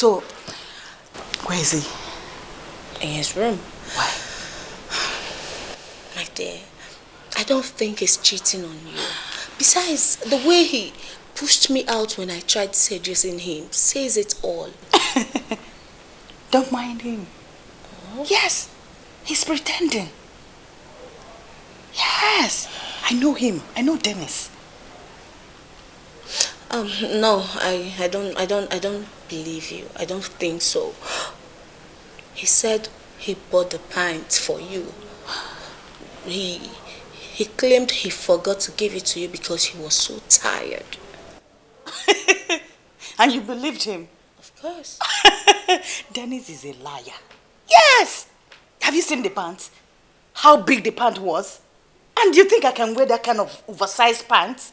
So, where is he? In his room. Why? My dear, I don't think he's cheating on you. Besides, the way he pushed me out when I tried seducing him says it all. Don't mind him. Oh. Yes, he's pretending. Yes, I know him. I know Dennis. No, I don't believe you. I don't think so. He said he bought the pants for you. He claimed he forgot to give it to you because he was so tired. And you believed him? Of course. Dennis is a liar. Yes! Have you seen the pants? How big the pant was? And do you think I can wear that kind of oversized pants?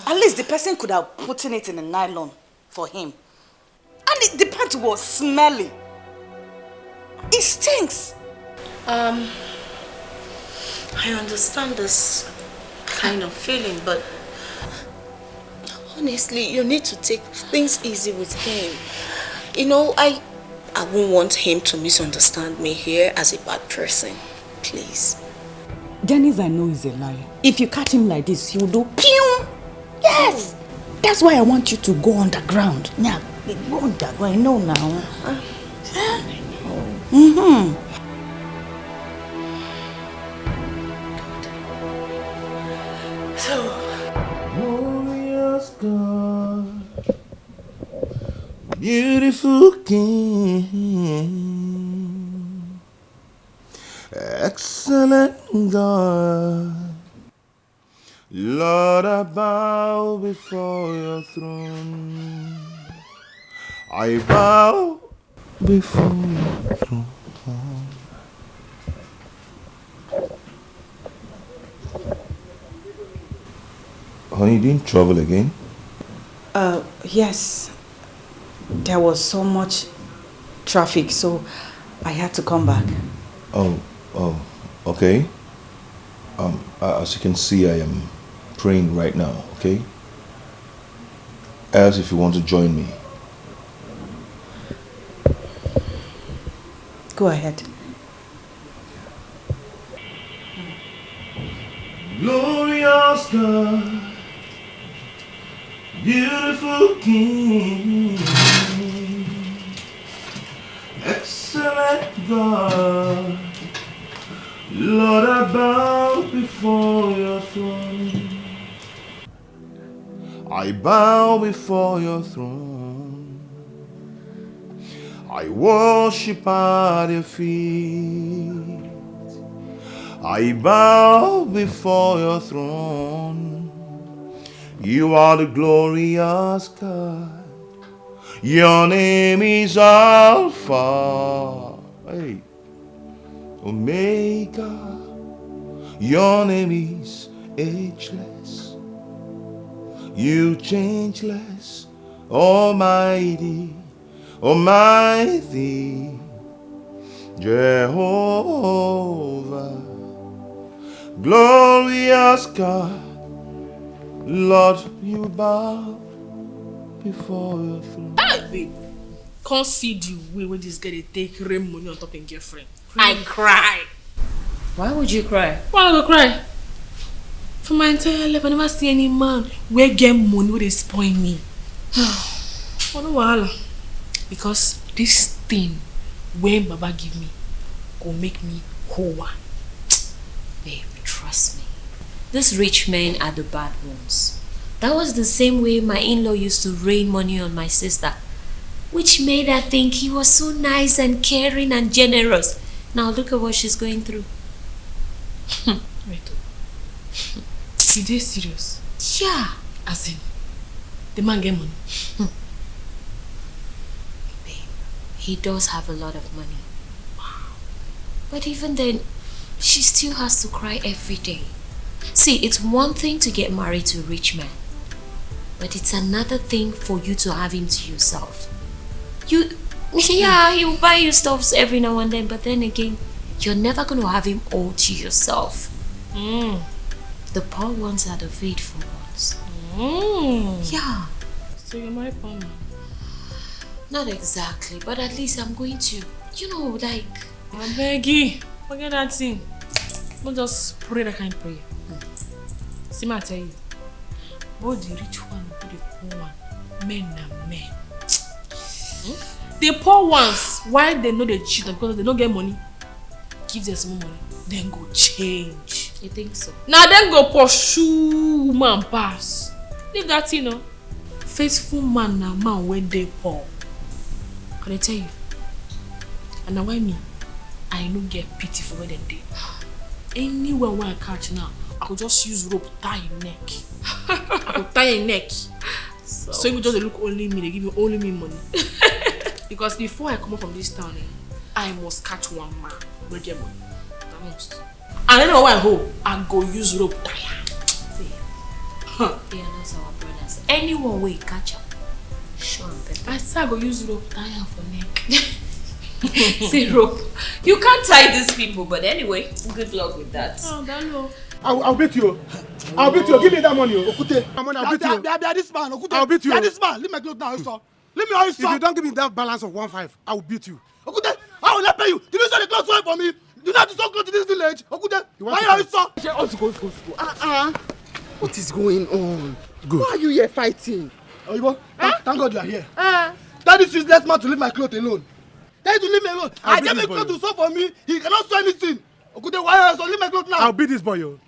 At least the person could have put it in a nylon for him. And the pant was smelly. It stinks. I understand this kind of feeling, but honestly, you need to take things easy with him. You know, I won't want him to misunderstand me here as a bad person. Please. Dennis, I know he's a liar. If you catch him like this, he will do pew. Yes. That's why I want you to go underground. Yeah, go underground. I know now. So, glorious God, beautiful King, excellent God, Lord, I bow before your throne. I bow before your throne. Honey, you didn't travel again? yes. There was so much traffic, so I had to come back. Oh, okay. As you can see, I am praying right now, okay? As if you want to join me. Go ahead. Glorious God, beautiful King, excellent God, Lord, I bow before your throne. I bow before your throne. I worship at your feet. I bow before your throne. You are the glorious God. Your name is Alpha, hey, Omega. Your name is ageless. You changeless, Almighty, Almighty, Jehovah, glorious God. Lord, you bow before your throne. Hey, babe. Can't see the way when this guy they take rain money on top of girlfriend. I cry. Why would you cry? Why I go cry? For my entire life, I never see any man where get money where they spoil me. Oh no wahala. Because this thing when Baba give me go make me whole. Babe, trust me. These rich men are the bad ones. That was the same way my in-law used to rain money on my sister, which made her think he was so nice and caring and generous. Now look at what she's going through. Wait. Is this serious? Yeah. As in, the man get money. Babe, he does have a lot of money. Wow. But even then, she still has to cry every day. See, it's one thing to get married to a rich man, but it's another thing for you to have him to yourself. Yeah, he'll buy you stuff every now and then, but then again, you're never going to have him all to yourself. The poor ones are the faithful ones. Yeah. So you're my poor man? Not exactly, but at least I'm going to, like... I'm begging. Forget that thing. Don't just pray that kind of prayer. See, I tell you, both the rich one and the poor one, men are men. The poor ones, why they know they cheat because they don't get money, give them some money, then go change. You think so? Now then go pursue woman pass. Leave that thing, faithful man na man when they poor. Can I tell you? And now why me? I no get pity for where they dey. Anywhere where I catch now, I could just use rope tie your neck. I could tie your neck. So you just look only me, they give you only me money. Because before I come up from this town, I must catch one man wey get money. I must. And anywhere where I go, I go use rope tie. They are not our brothers. Anyone will catch up. Sure, I say I go use rope tie for neck. say rope. You can't tie these people, but anyway, good luck with that. Oh, that no. I'll beat you. I'll beat you. Give me that money, Okute. I'll beat you. They are this man, Okute. I'll beat you. They are this man. Leave my clothes now, also. Leave me also. If you don't give me that balance of 1.5, I will beat you. Okute, I will not pay you. Did you sell the clothes for me? You not to sell clothes in this village, Okute. Why are you so? What is going on? Good. Why are you here fighting? Oyibo, thank God you are here. Tell this useless man to leave my clothes alone. Tell him to leave me alone. I gave him clothes to sew for me. He cannot sew anything. Okute, why are you so? Leave my clothes now. I'll beat this boy, yo.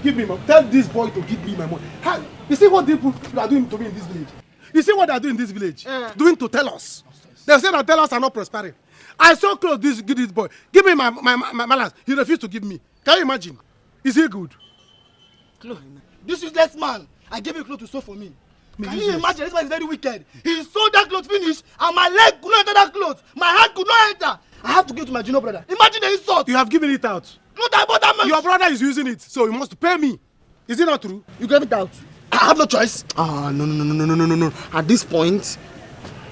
Give me my. Tell this boy to give me my money. How, you see what people are doing to me in this village? You see what they are doing in this village? Doing to tell us. They say that tell us are not prospering. I saw clothes give this boy. Give me my balance. He refused to give me. Can you imagine? Is he good? This useless man, I gave him clothes to sew for me. Can you useless. imagine? This man is very wicked. He sewed that clothes finish, and my leg could not enter that clothes. My hand could not enter. I have to give it to my junior brother. Imagine the insult. You have given it out. Not about that much. Your brother is using it, so you must pay me. Is it not true? You gave it out. I have no choice. No. At this point,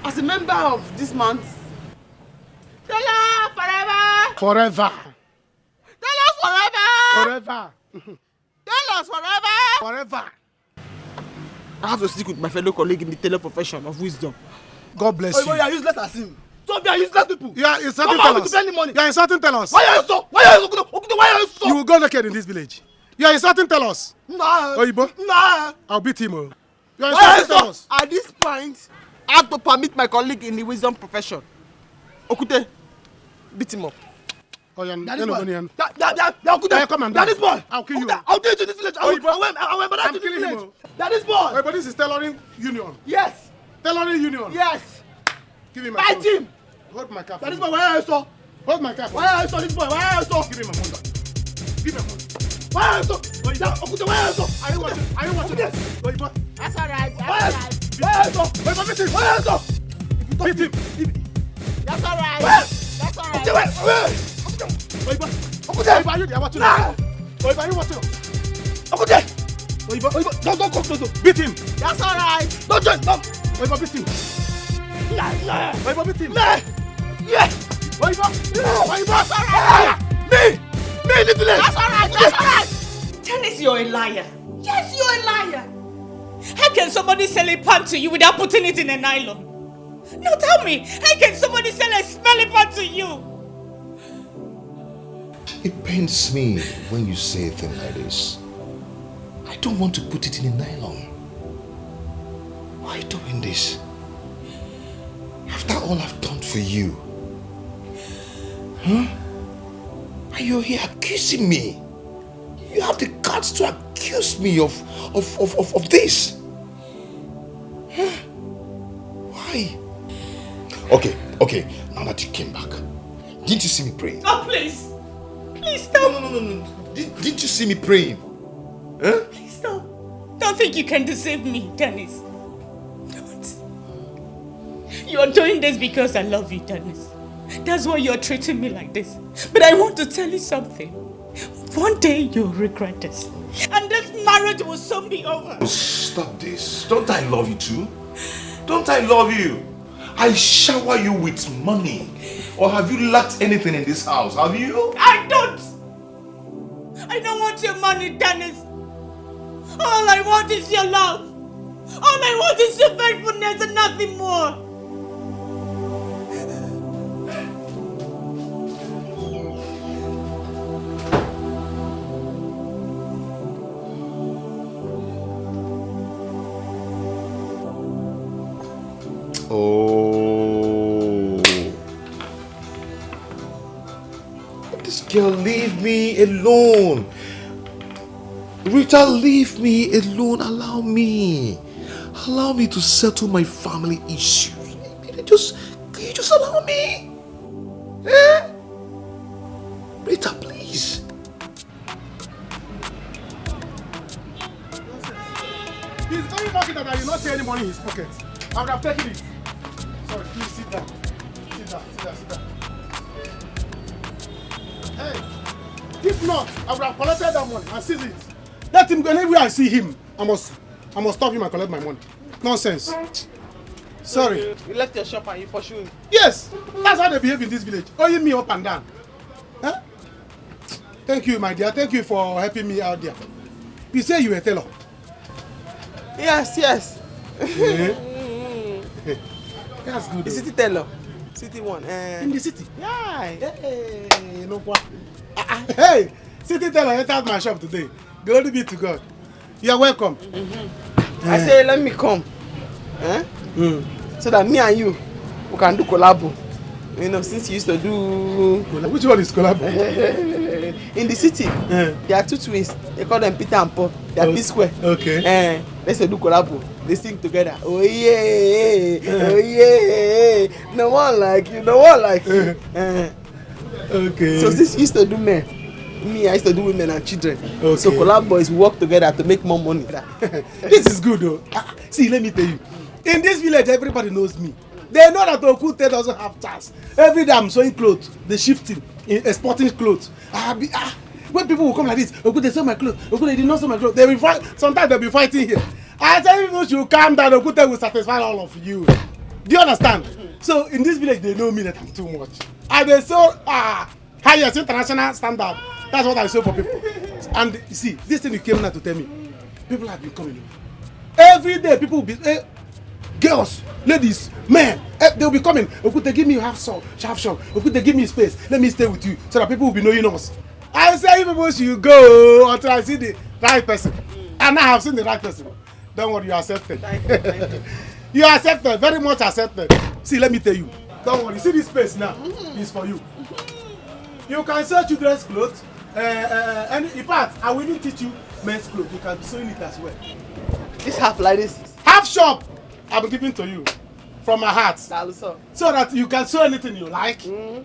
as a member of this month, Stella forever. Forever. Tell us forever. Forever. Tell us forever. Forever. I have to stick with my fellow colleague in the tailor profession of wisdom. God bless Oh, you. you are useless as him. Some are useless people. You are insulting Come on, tell us. to spend the money. You are insulting tell us. Why are you so? Why are you so? Okude, why are you so? You will go naked in this village. You are insulting tell us. Nah. Oyibo? Nah. I'll beat him. Oh. You are Why are you insulting tell so? us. At this point, I have to permit my colleague in the wisdom profession. Okute, beat him up. Oh, yeah, That you is know, boy. Onion. Okute. Yeah, come and That dance. is boy. I'll kill you. Okute, I'll do it to this village. I Oyibo. will embarrass I'm to this killing him, village. That is boy. Wait, but this is tailoring union. Yes. Tailoring union. Yes. Give me my Fight phone. him. Hold my cap. That is boy. Why are you so? Hold my cap. Why are you so? This boy. Why are you so? Give me my phone. Give me my phone. Why are you so? Okute, why are you so? Are you watching? Are you watching? Yes. Oyibo. That's alright. Why are you so? Oyibo, beat him. Why are you so? Beat him. That's alright. Where? That's alright. Okute, where? Oyibo. Okute. Oyibo, are you there watching? Nah. Oyibo, are you watching? Okute. Oyibo. Don't come close. Beat him. That's alright. Don't join. Don't. Oyibo, beat him. Nah. Oyibo, beat him. Nah. Yeah. Oyibo. Oyibo. That's alright. Me in the village. That's alright. That's alright. Dennis, you're a liar. Yes, you're a liar. How can somebody sell a pan to you without putting it in a nylon? Now tell me, how can somebody sell a smelly pan to you? It pains me when you say a thing like this. I don't want to put it in a nylon. Why are you doing this? After all I've done for you. Huh? And you're here accusing me. You have the guts to accuse me of this. Huh? Why? Okay, now that you came back, didn't you see me praying? Oh, please. Please stop. No. Didn't you see me praying? Huh? Please stop. Don't think you can deceive me, Dennis. Don't. You're doing this because I love you, Dennis. That's why you're treating me like this. But I want to tell you something. One day you'll regret this. And this marriage will soon be over. Stop this. Don't I love you too? Don't I love you? I shower you with money. Or have you lacked anything in this house? Have you? I don't want your money, Dennis. All I want is your love. All I want is your faithfulness and nothing more. Oh. This girl, leave me alone. Rita, leave me alone. Allow me to settle my family issues. Can you just allow me? Eh? Rita, please. He's very lucky that I did not see any money in his pocket. I would have taken it. Sorry, please sit down. Sit down. Hey, if not, I would have collected that money and seized it. Let him go. Anywhere I see him, I must stop him and collect my money. Nonsense. Sorry. You left your shop and you pursue him. Yes, that's how they behave in this village. Owing me up and down. Huh? Thank you, my dear. Thank you for helping me out there. You say you were a tailor. Yes. That's good. The city tailor. City one. In the city. Yeah. Hey, no quoi. Hey, city tailor entered my shop today. Glory be to God. You are welcome. I say let me come. So that me and you we can do collabo. You know, since you used to do which one is collabo? in the city. There are two twins. They call them Peter and Paul. They are P-square. Okay. Let's do collabo. They sing together. Oh yeah, oh yeah. No one like you. Okay. So since you used to do men, me I used to do women and children. Okay. So collab boys work together to make more money. This is good though. See, let me tell you. In this village, everybody knows me. They know that Okute doesn't have chance. Every day I'm sewing clothes, they shifting, exporting clothes. When people will come like this, Okute sew my clothes, Okute did not sew my clothes. They will fight. Sometimes they'll be fighting here. I tell people should calm down. Okute will satisfy all of you. Do you understand? So in this village, they know me that I'm too much. And they sew highest international standard. That's what I sew for people. And you see, this thing you came now to tell me. People have been coming. Every day, people will be. Girls, ladies, men, they'll be coming. Okute, give me half shop. Okute, give me space. Let me stay with you so that people will be knowing us. I say people should go until I see the right person. And I have seen the right person. Don't worry, you are accepted. Thank you. You are accepted, very much accepted. See, let me tell you. Don't worry, see this space now. It's for you. You can sew children's clothes. And in fact, I will even teach you men's clothes. You can be sewing it as well. This half like this. Half shop. I'll be giving to you from my heart So that you can sew anything you like. In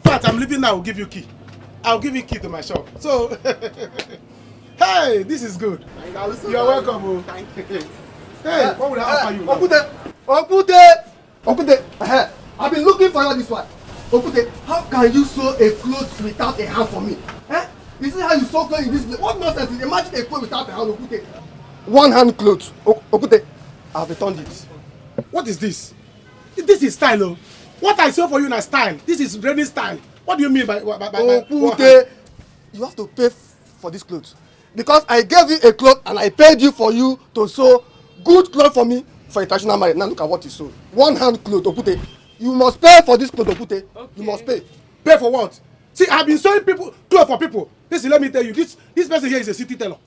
fact, I'm leaving now. I'll give you key. I'll give you key to my shop. So, hey, this is good. You're welcome. Oh. Thank you. Hey, what would I offer you? Okute, I've been looking for you this one. Okute, how can you sew a cloth without a hand for me? You see how you sew clothes in this place? What nonsense is imagine a cloth without a hand, Okute? One hand clothes. Okute, I've returned it. What is this? This is style, oh. What I sew for you is style. This is Rennie style. What do you mean by Okute, you have to pay for this clothes. Because I gave you a cloth and I paid you for you to sew good clothes for me for a traditional marriage. Now look at what you sew. One hand cloth, Okute. You must pay for this cloth, Okute. Okay. You must pay. Pay for what? See, I've been sewing clothes for people. Listen, let me tell you, this person here is a city tailor.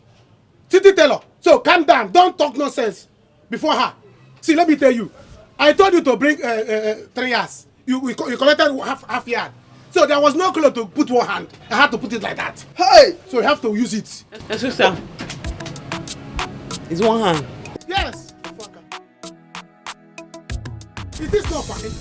City tailor. So calm down. Don't talk nonsense before her. See, let me tell you. I told you to bring 3 yards. You collected half yard. So there was no cloth to put one hand. I had to put it like that. Hey! So you have to use it. Sister, it's one hand. Yes. Is this not funny?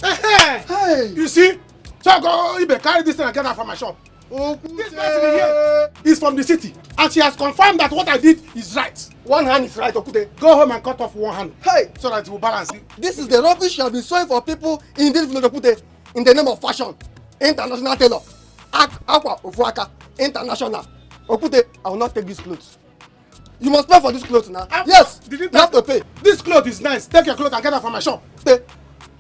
Hey! You see? So I go carry this thing and get out from my shop. This person here is from the city, and she has confirmed that what I did is right. One hand is right, Okute. Go home and cut off one hand. Hey! So that it will balance. This is the rubbish you have been sewing for people in this village, Okute. In the name of fashion. International tailor. Aqua Ofuaka. International. Okute, I will not take these clothes. You must pay for these clothes now. Yes! You have to pay. This cloth is nice. Take your clothes and get out from my shop.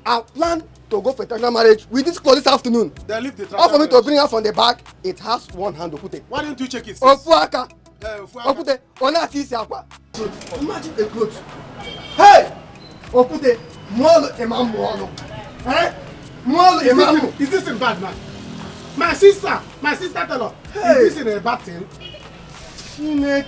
I plan to go for international marriage with this clothes this afternoon. Then leave the All for me to bring out from the back, it has one hand, Okute. Why don't you check it? Ofuaka. Okute, ona kisi akwa. Imagine a clothes. Hey! Okute, molo ema molo. Is this in bad man? My sister tailor. Is this in a bad thing?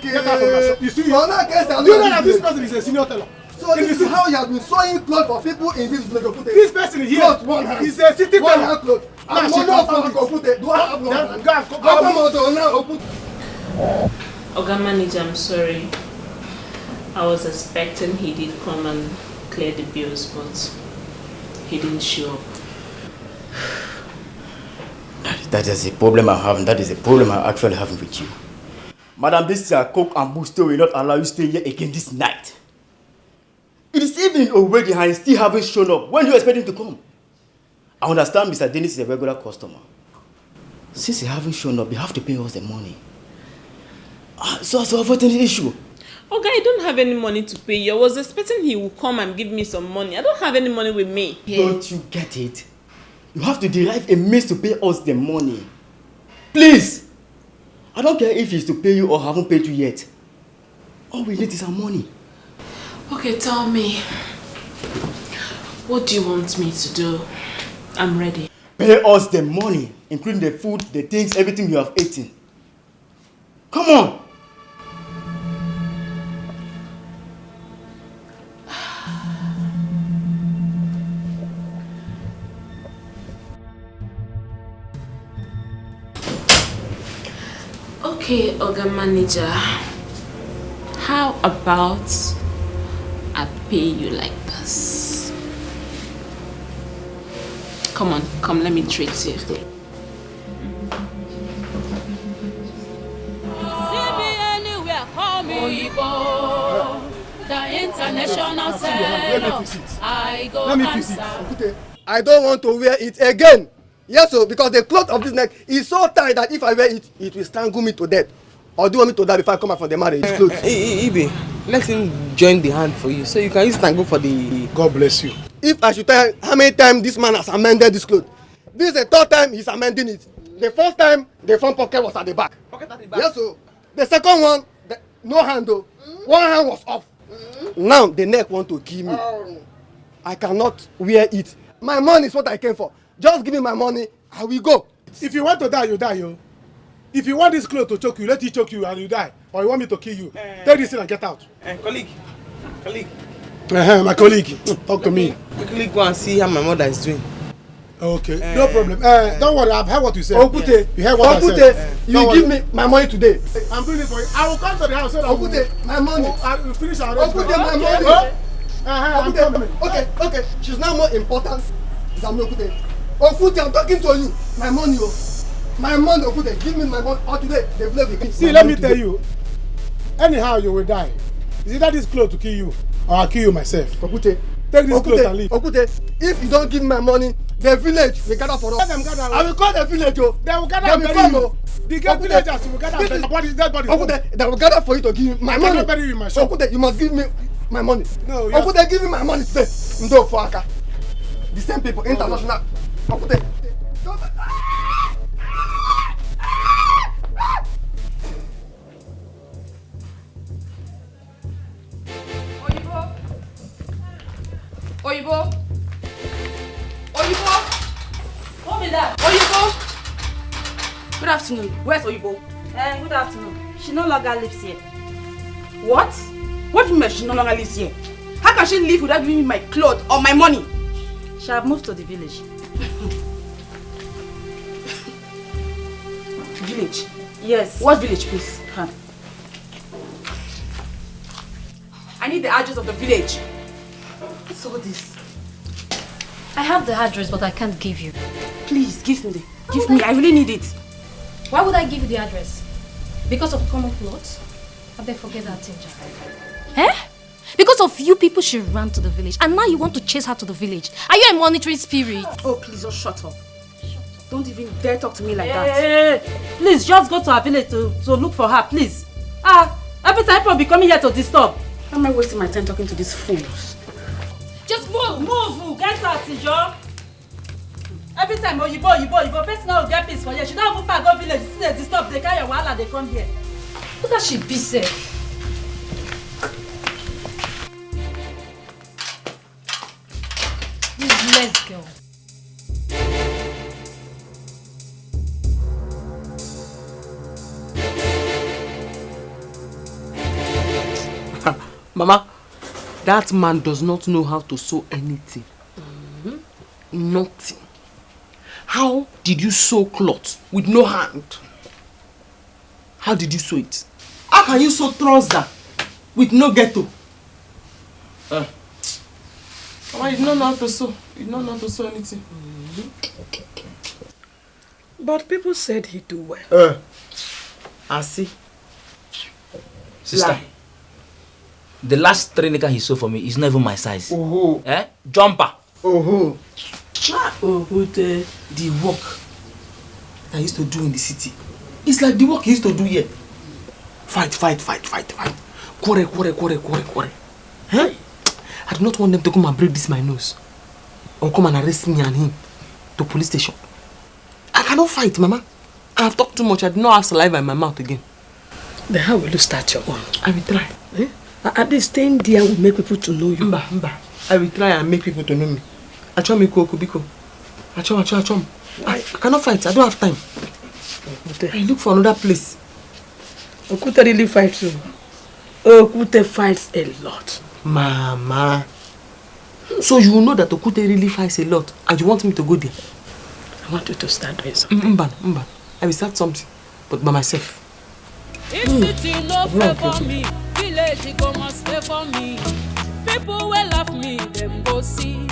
Get out from my shop. You see? Do you know that this person is a senior tailor? So So this is how you have been sewing clothes for people in this village, Okute. This person here Clothes, one hand. is a city One teller. hand clothes. I'm she not confirmed from Okute. Do I have one hand? Go Okute. Oga manager, I'm sorry. I was expecting he did come and clear the bills, but he didn't show up. That is a problem I have, and that is a problem I actually have with you. Madam, this is a coke and booster will not allow you to stay here again this night. It is evening already and he still haven't shown up. When do you expect him to come? I understand Mr. Dennis is a regular customer. Since he haven't shown up, you have to pay us the money. So as to avoid any issue. Okay, I don't have any money to pay you. I was expecting he would come and give me some money. I don't have any money with me. Don't you get it? You have to derive a means to pay us the money. Please! I don't care if he's to pay you or haven't paid you yet. All we need is our money. Okay, tell me. What do you want me to do? I'm ready. Pay us the money, including the food, the things, everything you have eaten. Come on! Okay, Oga manager. How about I pay you like this? Come on, come, let me treat you. See me anywhere, call me Oyibo, the international seller. I go answer. I don't want to wear it again. Yes, so because the cloth of this neck is so tight that if I wear it, it will strangle me to death. Or do you want me to die before I come out from the marriage? Clothes. Ibe, let him join the hand for you so you can use it and go for the... God bless you. If I should tell how many times this man has amended this cloth, this is the third time he's amending it. The first time, the front pocket was at the back. Pocket at the back? Yes, so the second one, no hand though. One hand was off. Now the neck want to kill me. I cannot wear it. My money is what I came for. Just give me my money, I will go. If you want to die, you die, yo. If you want this clothes to choke you, let it choke you and you die. Or you want me to kill you, take this thing and get out. Colleague. My colleague, talk to me. Quickly go and see how my mother is doing. Okay, no problem. Don't worry, I've heard what you said. Okute, yes. You heard what I said. You give me my money today. I'm doing it for you. I will come to the house so that Okute, my money. I will finish our arrangement. Okute, my money. I'm coming. Okay. She's now more important than me, Okute. Okute, I'm talking to you. My money, my money, Okute. Give me my money. Or today, the village will see, let me tell you. Anyhow, you will die. Is it that this clothes to kill you, or I'll kill you myself? Okute, take this clothes and leave. Okute, if you don't give me my money, the village will gather for us. Let them gather. I will call the village, yo. They will gather and bury you. The villagers will gather and bury you. Okute, they will gather for you to give me my money. I cannot bury you in my shop. Okute, you must give me my money. No, Okute, give me my money today. Ndo Fuaka. The same people, international. Okute. Oyibo. What is that? Oyibo. Good afternoon. Where's Oyibo? Good afternoon. She no longer lives here. What? What do you mean she no longer lives here? How can she live without giving me my clothes or my money? She have moved to the village. Village? Yes. What village, please? Huh. I need the address of the village. What's all this? I have the address, but I can't give you. Please, give me. Give me. I really need it. Why would I give you the address? Because of common clothes? I better forget that thing, Jack. Eh? Because of you people she ran to the village, and now you want to chase her to the village. Are you a monitoring spirit? Oh, please, just shut up. Don't even dare talk to me like that. Please, just go to her village to look for her, please. Every time people be coming here to disturb. Why am I wasting my time talking to these fools? Just move, get out, Tijo. Every time, Oyibo, person will get peace for you. She don't move back go village, see they disturb, they carry your wahala, they come here. Look at she be safe. Let's go. Mama, That man does not know how to sew anything. Nothing. How did you sew cloth with no hand? How did you sew it? How can you sew trouser with no ghetto? Mama, you don't know how to sew. You don't know how to sew anything. But people said he do well. I see. Sister, Lie. the last trainer he sewed for me is not even my size. Oh, Jumper. oh. The work that I used to do in the city, it's like the work he used to do here. Fight. Quarrel. Huh? I do not want them to come and break this my nose. Or come and arrest me and him to police station. I cannot fight, Mama. I have talked too much. I do not have saliva in my mouth again. Then how will you start your own? I will try. At least staying there will make people to know you. Mba. I will try and make people to know me. Achom Biko. Achom. I cannot fight. I don't have time. I look for another place. Okute really fights too. Okute fights a lot. Mama. So you know that Okute really fights a lot and you want me to go there? I want you to start doing something. Mba. I will start something, but by myself. If city no favor me, village go must favor me. People will love me, them go see.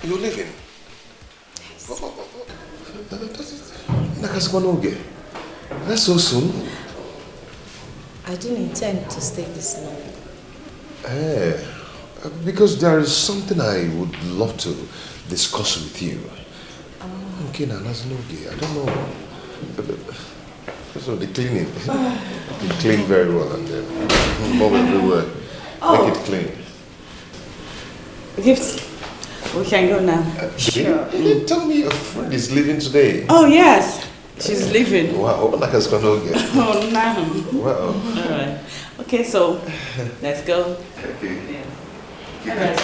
You're leaving? Nakasikonoge. That's so soon. I didn't intend to stay this long. Because there is something I would love to discuss with you. Okay, now that's no gay. I don't know. So the cleaning. You clean very well and then move everywhere. Make it clean. Gifts. We can go now. Sure. You didn't tell me your friend is leaving today. Oh, yes. She's leaving. Wow, like I was going to get. Oh, no. Wow. All right. Okay, so let's go. Okay. Yeah. All right.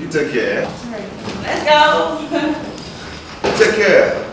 You take care. All right. Let's go. Take care.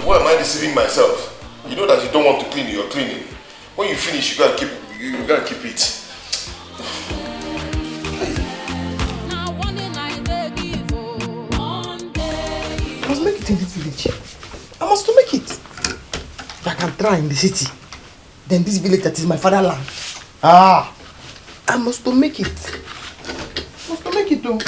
Why am I deceiving myself? You know that you don't want to clean, you're cleaning. When you finish, you gotta keep it. I must make it in this village. I must make it. If I can try in the city, then this village that is my fatherland. I must make it. I must make it though.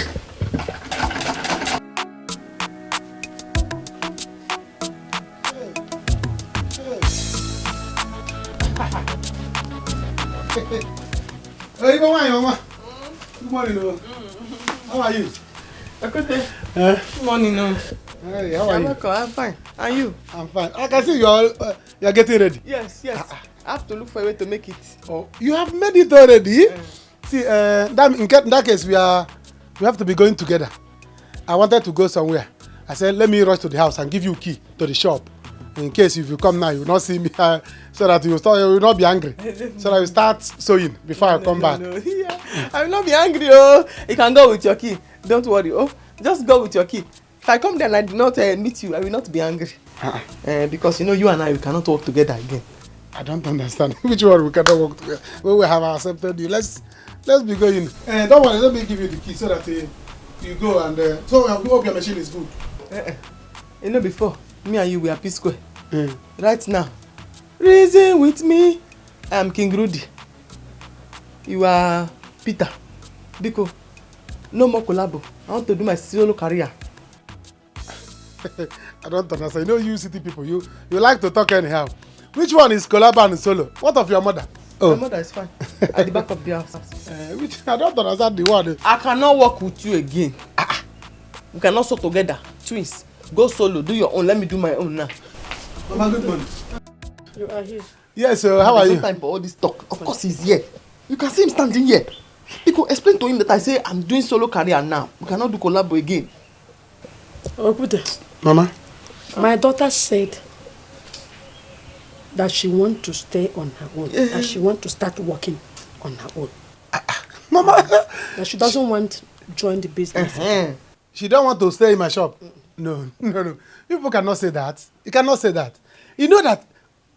Hey, Mama. Good morning. How are you? Good morning. Hey, how are you? I'm fine. And you? I'm fine. I can see you're getting ready. Yes. I have to look for a way to make it. Oh, you have made it already? See, in that case, we have to be going together. I wanted to go somewhere. I said, let me rush to the house and give you a key to the shop. In case if you come now, you will not see me, so that you will not be angry. So that you start sewing before I come back. Yeah. I will not be angry. Oh, you can go with your key. Don't worry. Oh, just go with your key. If I come there and I do not meet you, I will not be angry. Because you know you and I, we cannot work together again. I don't understand. Which one we cannot work together? When we have accepted you, let's be going. Don't worry, let me give you the key so that you go and so I hope your machine is good. You know before, me and you were P-Square. Right now, reason with me. I am King Rudy. You are Peter. Biko, no more collabo. I want to do my solo career. I don't understand. You know you city people, you like to talk anyhow. Which one is collabo and solo? What of your mother? My mother is fine. At the back of the house. Which I don't understand the word. I cannot work with you again. We cannot sew together. Twins. Go solo. Do your own. Let me do my own now. Mama, good morning. You are here. Yes, sir. How are you? There's no time for all this talk. Of course he's here. You can see him standing here. Because explain to him that I say I'm doing solo career now. We cannot do collabo again. Okude. Mama? My daughter said that she wants to stay on her own. That she wants to start working on her own. Mama! That she doesn't want to join the business. She don't want to stay in my shop. No. People cannot say that. You cannot say that. You know that,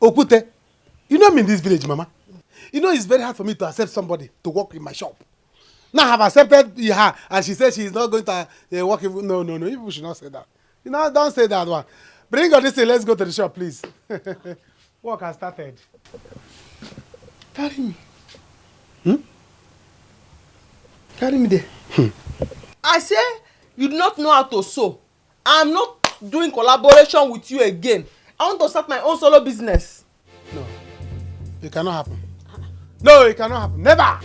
Okute, you know me in this village, Mama. You know it's very hard for me to accept somebody to work in my shop. Now I have accepted her, and she said she is not going to work in... No. People should not say that. You know, don't say that one. Bring all this thing, let's go to the shop, please. Work has started. Carry me. Carry me there. I say you do not know how to sew. I'm not doing collaboration with you again. I want to start my own solo business. No. It cannot happen. No, it cannot happen. Never!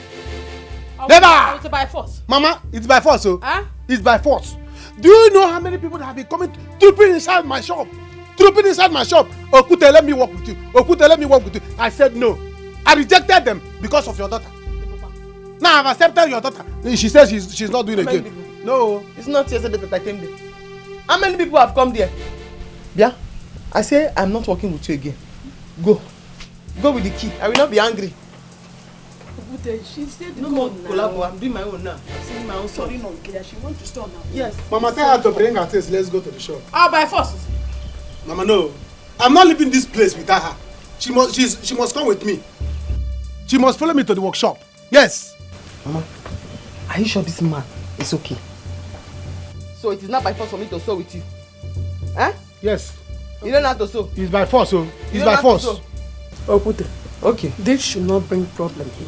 Never! It's by force. Mama, it's by force, oh. Huh? It's by force. Do you know how many people that have been coming trooping inside my shop? Trooping inside my shop. Okute, let me work with you. Okute, let me work with you. I said no. I rejected them because of your daughter. Now I've accepted your daughter. She says she's not doing it again. No. It's not yesterday that I came there. How many people have come there? Yeah? I say I'm not working with you again. Go. Go with the key. I will not be angry. She said no more collabo. I'm doing my own now. I'm saying my own sorry, no, she wants to stay on her own. Yes. Mama, tell her to bring her things. Let's go to the shop. By force. Mama, no. I'm not leaving this place without her. She must come with me. She must follow me to the workshop. Yes. Mama, are you sure this man is okay? So it is not by force for me to sew with you? Eh? Yes. You don't know how to sew? It's by force, so it's by force. Okute. Okay. This should not bring problem here.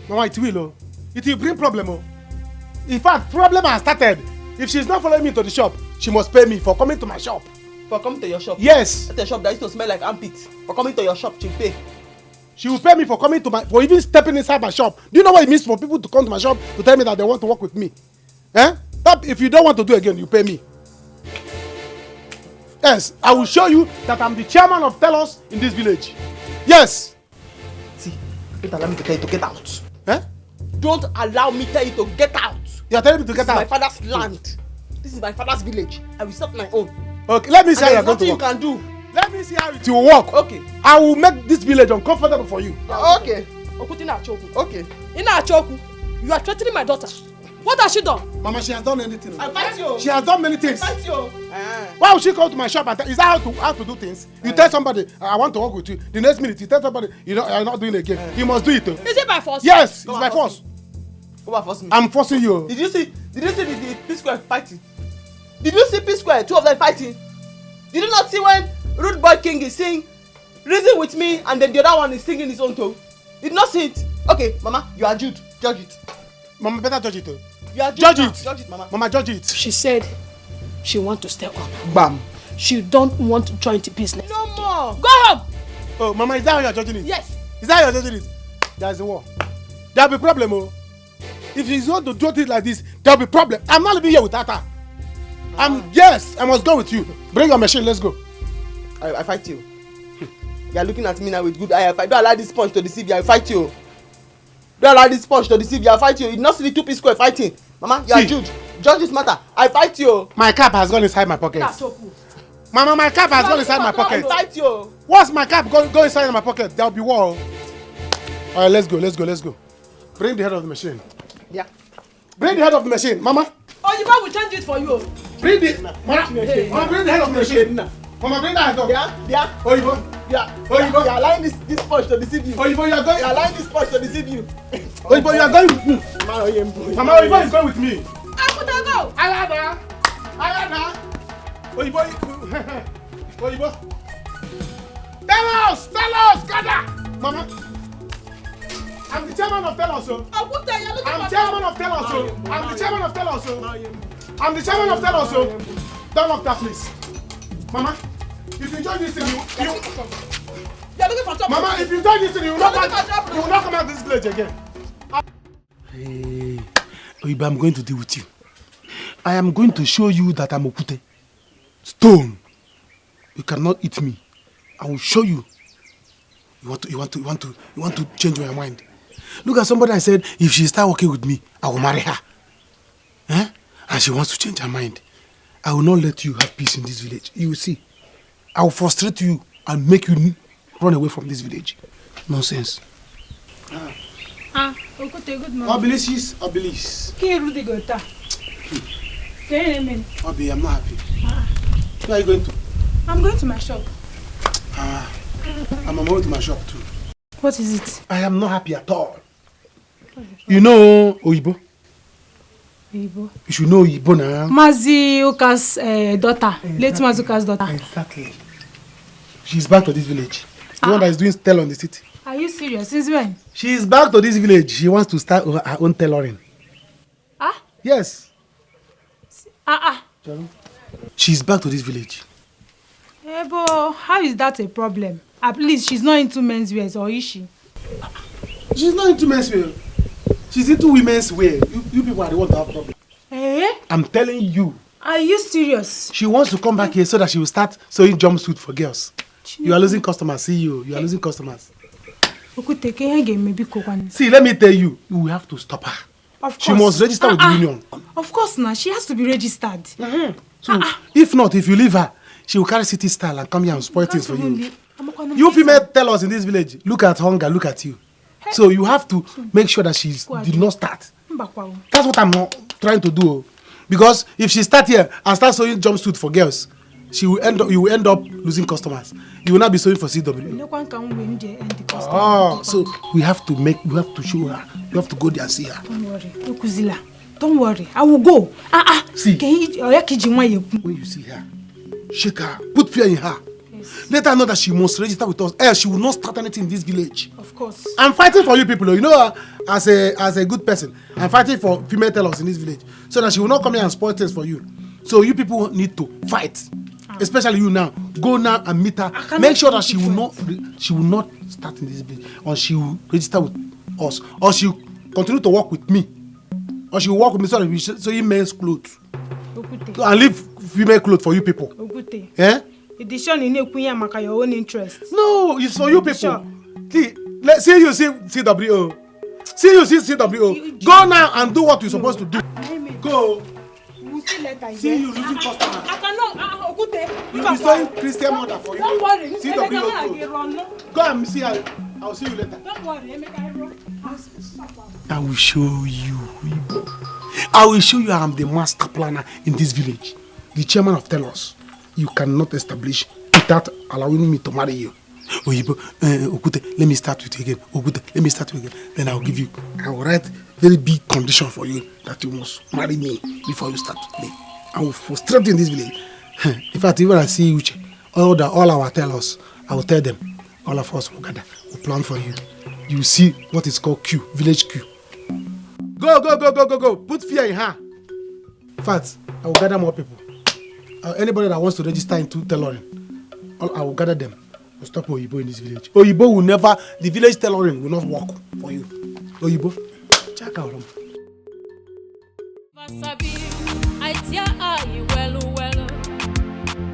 Mama, it will, oh. It will bring problem, oh. In fact, problem has started. If she's not following me to the shop, she must pay me for coming to my shop. For coming to your shop? Yes. At the shop that used to smell like armpits. For coming to your shop, she'll pay. She will pay me for coming to for even stepping inside my shop. Do you know what it means for people to come to my shop to tell me that they want to work with me? Eh? If you don't want to do it again, you pay me. Yes, I will show you that I'm the chairman of Telos in this village. Yes. See, don't allow me to tell you to get out. Eh? Don't allow me to tell you to get out. You're telling me to get out? This is my father's land. This is my father's village. I will start my own. Okay, let me see how you're going to work. There's nothing you can do. Let me see how it will work. Okay. I will make this village uncomfortable for you. Okay. Okay. You are threatening my daughter. What has she done? Mama, she has done anything. I fight you. She has done many things. I fight you. Why would she come to my shop? Is that how to do things? You tell somebody, I want to work with you. The next minute, you tell somebody, you're not doing it again. You must do it. Is it by force? Yes, it's by force. Come on, force me. I'm forcing you. Did you see the P-Square fighting? Did you see P-Square, two of them fighting? Did you not see when Rude Boy King is saying, reason with me, and then the other one is singing his own tone? Did not see it? Okay, Mama, you are Jude. Judge it. Mama, better judge it. You are Jude. Judge it. Judge it, Mama. Mama, judge it. She said she wants to stay on. Bam. She don't want to join the business. No more. Go home. Oh, Mama, is that how you're judging it? Yes. Is that how you're judging it? There's a war. There'll be problem, oh. If she's not to do it like this, there'll be problem. I'm not living here without her. Yes, I must go with you. Bring your machine, let's go. I fight you. You are looking at me now with good eye. If I don't allow this punch to deceive you, I fight you. Don't allow this punch to deceive you, I fight you. You not see the two P-Square fighting. Mama, you are Jude. Judge this matter. I fight you. My cap has gone inside my pocket. That's so cool. Mama, my cap has gone inside my pocket. I fight you. Once my cap go inside my pocket, there'll be war. Alright, let's go. Bring the head of the machine. Yeah. Bring the head of the machine, Mama. Oh, you want to change it for you. Bring the Mama, bring the head of the machine. Mama, bring that head up. Yeah. Oh, you go. Yeah. Oh, you go. You are allowing this punch to deceive you. Oh, you go. You are going. You are allowing this punch to deceive you. Oh, you go. You are going with me. Mama, you are going with me. I put her go. Ayada. now. Oyibo. Tell us, gather. Mama. I'm the chairman of Tell Us. I'm chairman of Tell Us. I'm the chairman of Tell Us. I'm the chairman of Tell Us. Don't lock that place. Mama, if you join this thing, you're looking for trouble. Mama, if you join this thing, you will not come out this village again. Hey, Oyibo, I'm going to deal with you. I am going to show you that I'm Okute. Stone. You cannot eat me. I will show you. You want to change your mind. Look at somebody I said, if she start working with me, I will marry her. Eh? And she wants to change her mind. I will not let you have peace in this village. You will see. I will frustrate you and make you run away from this village. Nonsense. Okute, good morning. Obelis. Rudy Gota. Obi, I'm not happy. Where are you going to? I'm going to my shop. I'm on my way to my shop too. What is it? I am not happy at all. You know Oyibo? Oyibo? You should know Oyibo now. Mazi Uka's daughter. Late Mazi Uka's daughter. Exactly. She's back to this village. The one that is doing tell on the city. Are you serious? Since when? She is back to this village. She wants to start her own tailoring. Yes. She's back to this village. But how is that a problem? At least she's not into men's wear, or is she? She's not into men's wear. She's into women's wear. You people are the ones that have problem. I'm telling you. Are you serious? She wants to come back here so that she will start sewing jumpsuit for girls. You are losing customers. See you. You are losing customers. See, let me tell you. You will have to stop her. Of course. She must register with the union. Of course now. She has to be registered. So, if not, if you leave her, she will carry city style and come here and spoil things for you. You female tell us in this village, look at hunger, look at you. So you have to make sure that she did not start. That's what I'm trying to do. Because if she start here and start sewing jumpsuit for girls, you will end up losing customers. You will not be sewing for CW. So we have to show her. You have to go there and see her. Don't worry. Don't worry. I will go. See. When you see her, shake her. Put fear in her. Yes. Let her know that she must register with us. Else she will not start anything in this village. Of course. I'm fighting for you people. You know, as a good person, I'm fighting for female tellers in this village, so that she will not come here and spoil things for you. So you people need to fight. Especially you now. Go now and meet her. Make sure that she will not start in this village, or she will register with us, or she will continue to work with me, or she will work with me so that we sew men's clothes and leave female clothes for you people. Eh? Edition in your own interest. No, it's for you people. See you see CWO. See you see CWO. Go now and do what you're supposed to do. Go. See you losing customers. I cannot. You'll be sewing Christian mother for you. Don't worry. CWO. Go and see her. I'll see you later. Don't worry. I will show you. I will show you I am the master planner in this village. The chairman of Tell Us. You cannot establish without allowing me to marry you. Oyibo, Okute, let me start with you again. Okute, let me start with you again. Then I will write very big condition for you that you must marry me before you start with me. I will frustrate you in this village. In fact, even I see Uche, all our Tell Us, I will tell them, all of us will gather, we'll plan for you. You will see what is called Q, village Q. Go. Put fear in her. In fact, I will gather more people. Anybody that wants to register into tailoring, I will gather them. We'll stop Oyibo in this village. Oyibo will never, the village tailoring will not work for you. Oyibo, check out them. I tell I well.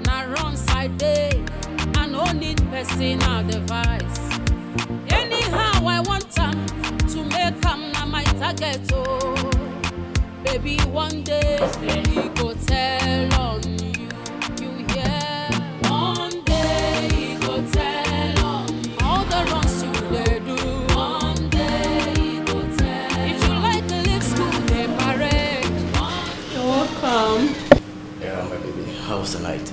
Now wrong side day, I no need personal device. Anyhow, I want them to make them na my target. Oh, baby, one day we go tell on you. You hear? One day he go tell on you. All the runs you they do. One day he go tell. If you like to leave school, they parade. You're welcome. Yeah, my baby. How was the night?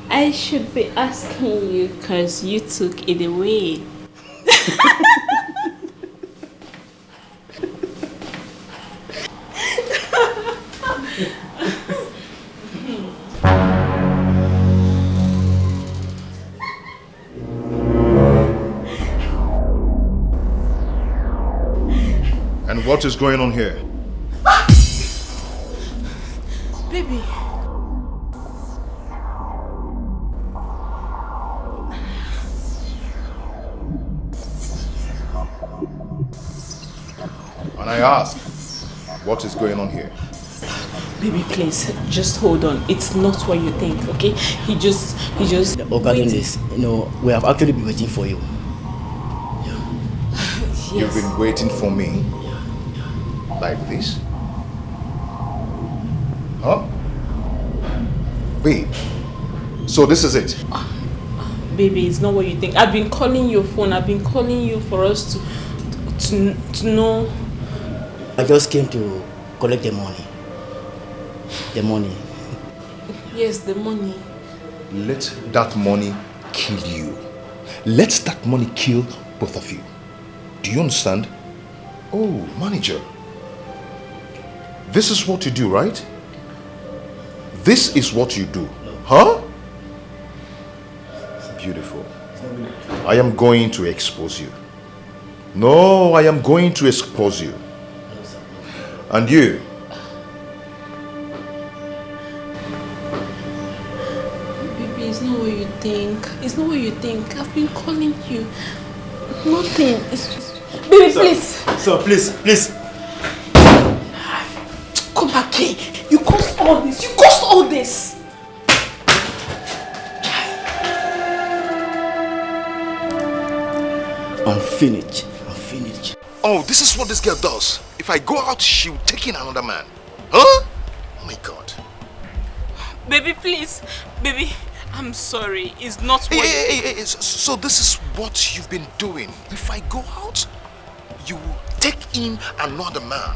I should be asking you because you took it away. And what is going on here? Baby. And I ask, what is going on here? Baby, please, just hold on. It's not what you think, okay? He just... Regarding this, we have actually been waiting for you. Yes. You've been waiting for me? Like this? Huh? Babe, so this is it? Baby, it's not what you think. I've been calling your phone. I've been calling you for us to know. I just came to collect the money. The money. Yes, the money. Let that money kill you. Let that money kill both of you. Do you understand? Oh, manager. This is what you do, right? This is what you do. Huh? Beautiful. I am going to expose you. No, I am going to expose you. And you. Baby, it's not what you think. It's not what you think. I've been calling you. Nothing. It's just... Baby, please. Sir, please. Come back here. You caused all this. You caused all this. I'm finished. Oh, this is what this girl does. If I go out, she'll take in another man. Huh? Oh my God. Baby, please. Baby, I'm sorry. It's not what Hey, so this is what you've been doing. If I go out, you take in another man.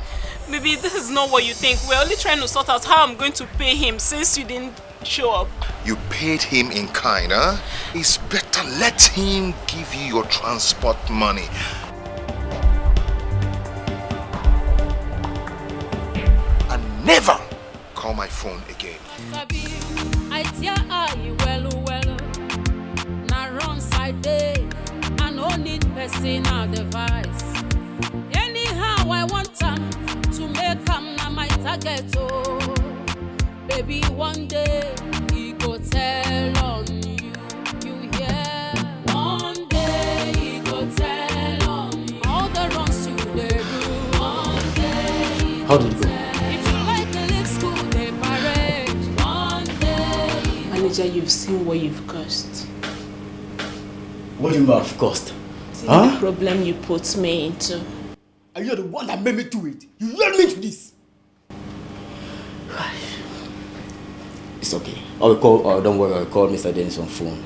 Baby, this is not what you think. We're only trying to sort out how I'm going to pay him since you didn't show up. You paid him in kind, huh? It's better let him give you your transport money. And never call my phone again. I tear eye well. Now wrong side day. I no need personal device. Anyhow I want time to make him na my target. Oh, baby, one day he go tell on you. You hear? One day he go tell on you. All the wrongs you they do. One day. How did it go? If you like to leave school, they parade. One day. Manager, you've seen what you've caused. What do you mean of cost? See the problem you put me into. And you're the one that made me do it. You led me to this. It's okay. I will call, don't worry, I'll call Mr. Dennis on phone.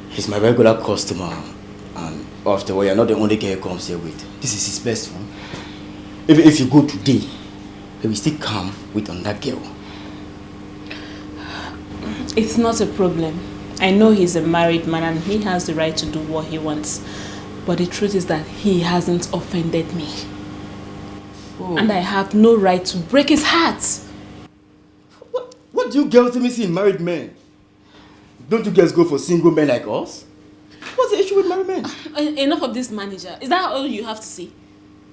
He's my regular customer. And after all, you're not the only girl he comes here with. This is his best one. Even if you go today, he will still come with another girl. It's not a problem. I know he's a married man and he has the right to do what he wants. But the truth is that he hasn't offended me. Oh. And I have no right to break his heart. What do you girls see in married men? Don't you guys go for single men like us? What's the issue with married men? Enough of this, manager. Is that all you have to say?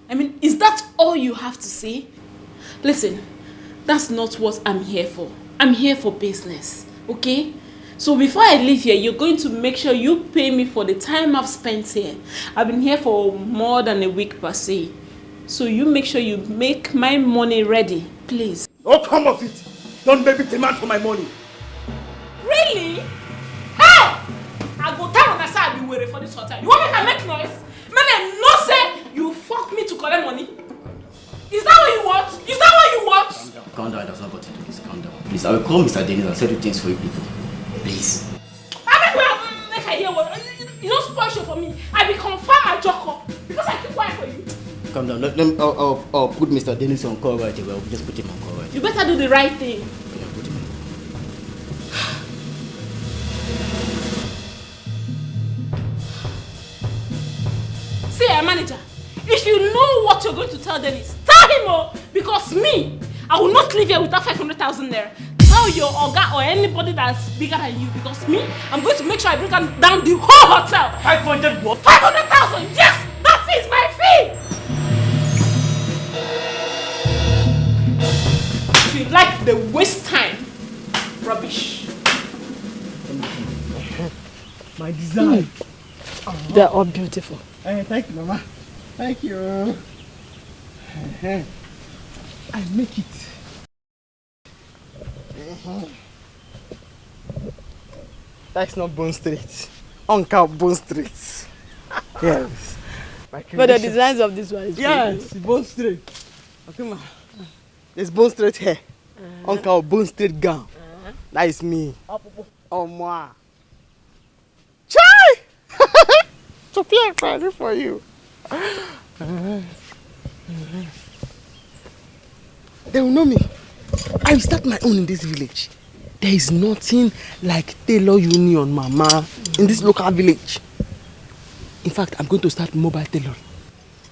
I mean, is that all you have to say? Listen, that's not what I'm here for. I'm here for business, okay? So before I leave here, you're going to make sure you pay me for the time I've spent here. I've been here for more than a week per se. So you make sure you make my money ready, please. Oh, come off it! Don't make me demand for my money. Really? Hey! I go down on the side and be waiting for this hotel. You want me to make noise? Man, I no say you fuck me to collect money. Is that what you want? Is that what you want? Calm down, that's not got to do this. Calm down. Please, I will call Mr. Dennis and settle things for you people. Please. I make I hear what you don't spoil show for me. I be confirm my joker because I keep quiet for you. Calm down. I'll put Mr. Dennis on call right away. I'll just put him on call right away. You better do the right thing. Okay, put him See, manager, if you know what you're going to tell Dennis, tell him because me, I will not leave here without 500,000 naira. Tell your Oga or anybody that's bigger than you, because me, I'm going to make sure I bring down the whole hotel. 500 what? 500,000! Yes! That is my fee! If you like the waste time, rubbish. My design. They're all beautiful. Thank you, Mama. Thank you. I make it. That's not Bone Street. Uncle Bone Street. Yes. But the designs of this one is yes, Bone Street. Okay, ma. There's Bone Street hair. Uncle Bone Street gown. That is me. Oh, moi. Chai! Sophia, I'm ready for you. They will know me. I will start my own in this village. There is nothing like tailor union, Mama, in this local village. In fact, I'm going to start mobile tailoring.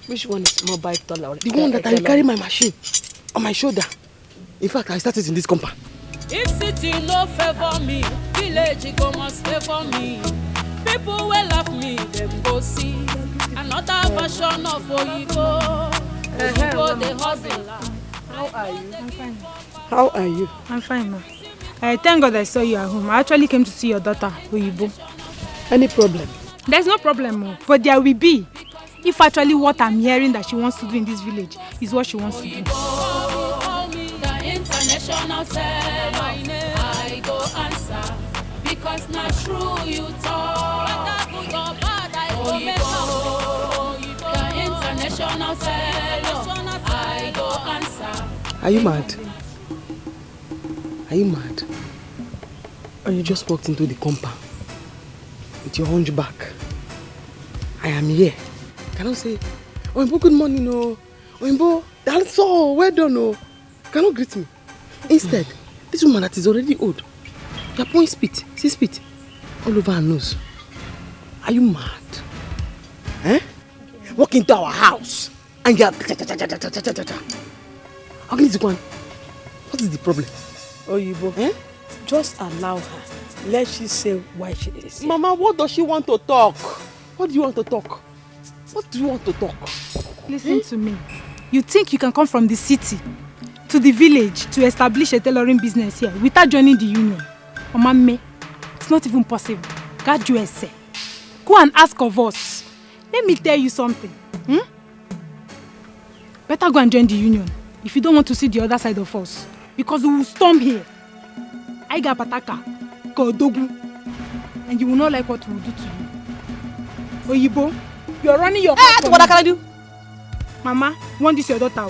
Which one is mobile tailor? The one that I carry my machine on my shoulder. In fact, I started in this compound. If city no favor me, village go must favor me. People will love me, them go see another version of Oyibo. Oyibo the hustler. How are you? I'm fine. How are you? I'm fine, ma. Thank God I saw you at home. I actually came to see your daughter, Oyibo. Any problem? There's no problem, ma. But there will be. If actually what I'm hearing that she wants to do in this village is what she wants to do. The international seller, I go answer because not true you talk. Good or bad, I go make up. The international seller, I go answer. Are you mad? Are you mad? Or you just walked into the compound with your hunchback? I am here. Cannot say, Oyinbo, good morning, no. Oyinbo, that's all, well done, no. Cannot greet me. Instead, this woman that is already old, you're pouring spit, see spit, all over her nose. Are you mad? Eh? Walk into our house and you're... Ognizikwanu, what is the problem? Oyibo, just allow her. Let she say why she is here. Mama, what does she want to talk? What do you want to talk? What do you want to talk? Listen to me. You think you can come from the city to the village to establish a tailoring business here without joining the union? Mama, me, it's not even possible. God, you say. Go and ask of us. Let me tell you something. Better go and join the union if you don't want to see the other side of us. Because we will storm here. I got Pataka, Kodogu, and you will not like what we will do to you. Oyibo, you are running your mouth. What can I do? Mama, want this your daughter?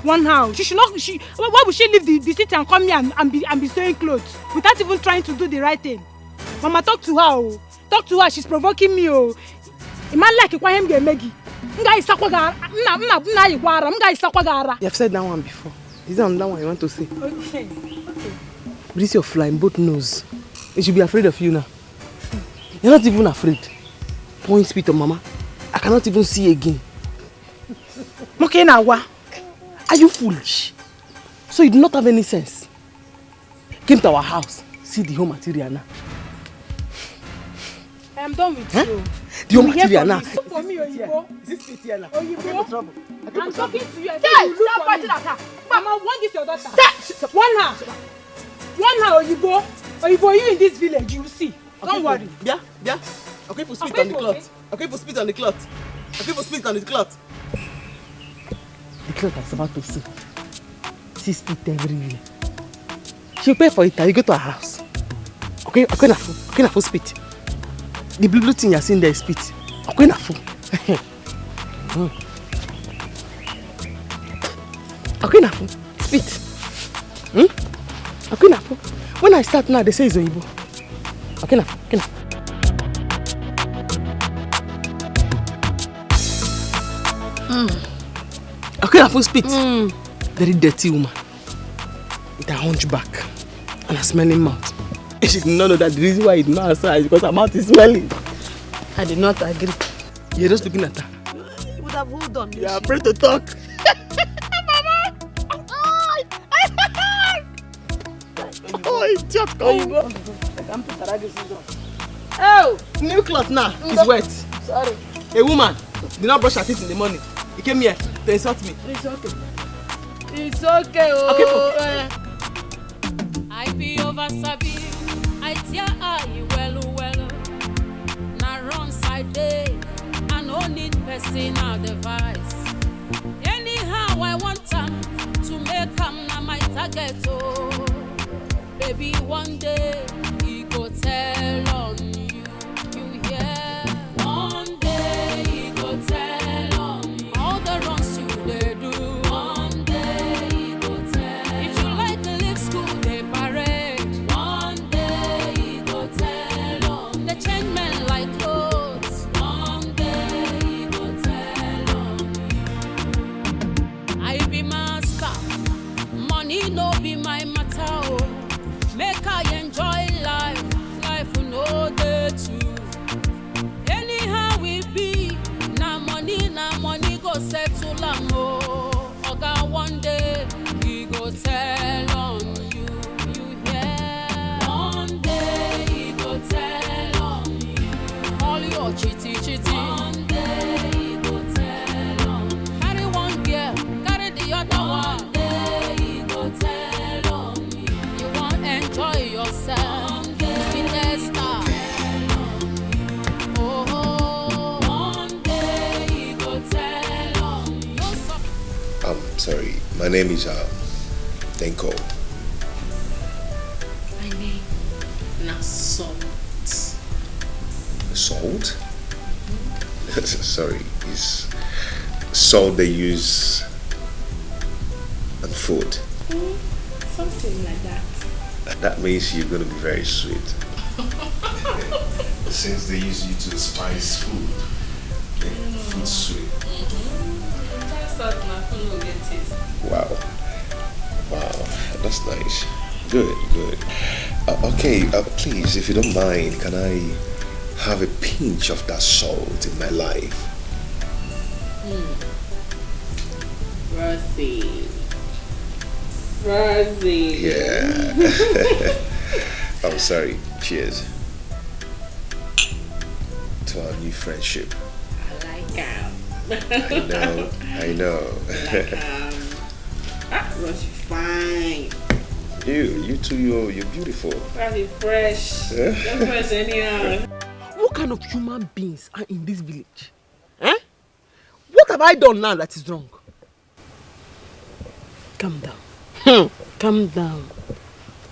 One house. She should not. Why would she leave the city and come here and be sewing clothes without even trying to do the right thing? Mama, talk to her. Talk to her. She's provoking me. A man like it, why him get Maggie? You have said that one before. Is that another one you want to say? Okay. But this your flying both nose. You should be afraid of you now. You're not even afraid. Point spit on Mama. I cannot even see again. Okay, now what? Are you foolish? So you do not have any sense. Came to our house, see the home material now. I am done with you. The home material now. For me, Oyibo. Is it here now? Oyibo. I'm talking to you. Stop pointing at her. Mama, want this your daughter? Stop. One her, Oyibo. Oyibo, you in this village, you will see. Don't worry. Yeah. Okay, for spit on the cloth. Okay, for spit on the cloth. Okay, for spit on the cloth. The cloth I was about to see. She spit everywhere. She'll pay for it and you go to her house. Okay, na for spit. The blue thing you're seeing there is spit. Okay, na for. Okay, na for spit. Okay, na for. When I start now, they say it's Oyibo. Okay, na. Okay, na for spit. Very dirty woman. With a hunchback and a smelling mouth. She did not know that the reason why he did not answer is because her mouth is smelling. I did not agree. You're just looking at her. You would have hold on. You're afraid to talk. Mama! idiot. Oh, new cloth now is wet. Sorry. A woman did not brush her teeth in the morning. He came here to insult me. It's okay. It's okay. Oh. Okay. I be over sabi, I tear eye well. Na wrong side day, I no need personal device. Anyhow I want to make na my target. Oh, baby, one day he go tell on you. You hear? One day he go tell on you. All the wrongs you they do. One day he go tell. If you like to leave school, they parade. One day he go tell on. They change men like clothes. One day he go tell on. I be master, money no be my matter. Oh. Make I enjoy life will no day too. Anyhow we be, na money go settle am. Oh, oga one day he go tell on you. You hear? One day he go tell on you. All your chitty. One day he go tell on you. Carry one girl, carry the other one. One day he go tell on you. You won't enjoy yourself. One day he go oh, one day he go tell on you. I'm sorry. My name is Denko. My name na Salt. Salt? Sorry, is salt they use on food? Something like that. That means you're gonna be very sweet. Since they use you to spice food, make food sweet. That's not food will get taste. Wow, that's nice. Good. Okay, please, if you don't mind, can I have a pinch of that salt in my life? Rosie. Yeah. I'm sorry. Cheers to our new friendship. I like him. I know. Rosie, fine. You too. You're beautiful. Very fresh. Don't fresh anyhow. What kind of human beings are in this village? Eh? What have I done now that is wrong? Calm down. Calm down.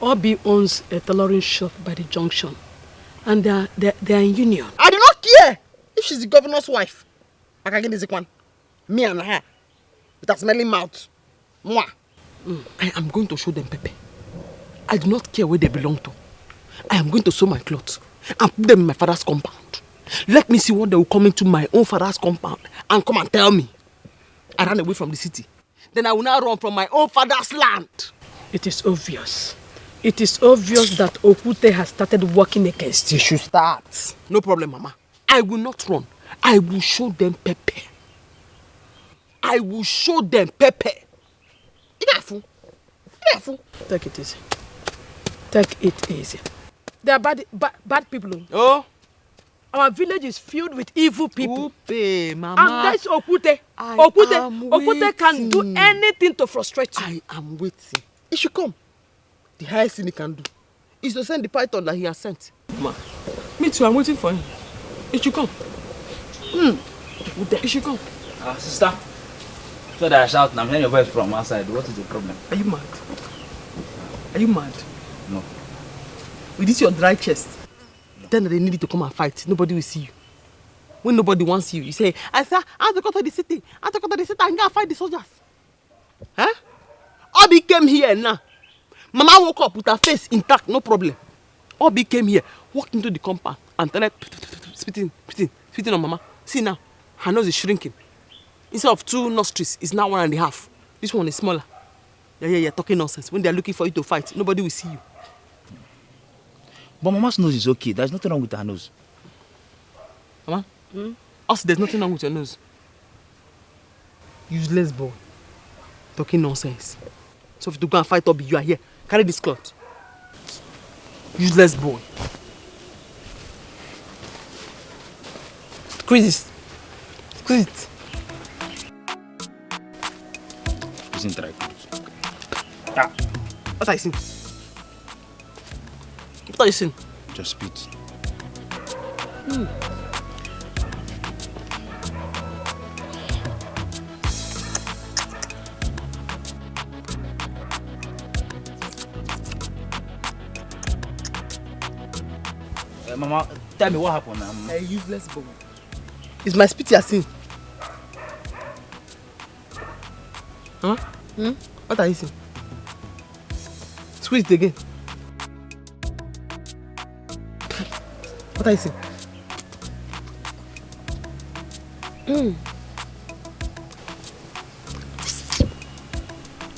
Obi owns a tailoring shop by the junction. And they're in union. I do not care if she's the governor's wife. I can get this one. Me and her. With a smelling mouth. Mwah. I am going to show them Pepe. I do not care where they belong to. I am going to sew my clothes and put them in my father's compound. Let me see what they will come into my own father's compound and come and tell me. I ran away from the city. Then I will now run from my own father's land. It is obvious. It is obvious that Okute has started working against you. She should start. No problem, Mama. I will not run. I will show them Pepe. I will show them Pepe. Be careful. Take it easy. Take it easy. They are bad people. Oh. Our village is filled with evil people. Upe, Mama. And that's Okute. Okute can do anything to frustrate you. I am waiting. He should come. The highest thing he can do is to send the python that he has sent. Ma, me too, I'm waiting for him. He should come. He should come. Sister, so that I shout and I'm hearing your voice from outside. What is the problem? Are you mad? Are you mad? No. With this your dry chest, then they need you to come and fight. Nobody will see you. When nobody wants you, you say, I have to go to the city. I have to go to the city and go and fight the soldiers. Huh? Obi came here now. Mama woke up with her face intact, no problem. Obi came here, walked into the compound and started spitting on Mama. See now, her nose is shrinking. Instead of 2 nostrils, it's now 1.5. This one is smaller. Yeah, talking nonsense. When they are looking for you to fight, nobody will see you. But Mama's nose is okay. There's nothing wrong with her nose. Mama? Also, there's nothing wrong with your nose. Useless boy. Talking nonsense. So if you go and fight Obi, you are here. Carry this cloth. Useless boy. Squeeze this. Squeeze it. Isn't right. Ah. What are you saying? What are you saying? Just spit. Mama, tell me what happened now. A useless boy. It's my spit you're saying. Huh? What are you saying? Squeeze it again. What are you saying?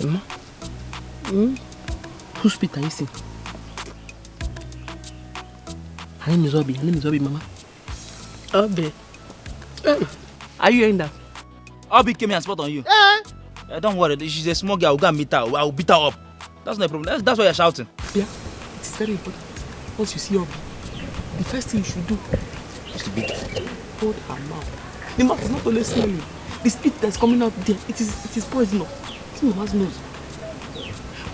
Emma? Whose spit are you saying? Her name is Obi. Her name is Obi, Mama. Obi. Are you hearing that? Obi came here and spot on you. Don't worry, she's a small girl. I'll go and meet her. I'll beat her up. That's no problem. That's why you're shouting. Yeah, it is very important. Once you see Obi, the first thing you should do is to beat her. Hold her mouth. The mouth is not only smelling. The spit that's coming out there, it is poisonous. It's Mama's nose.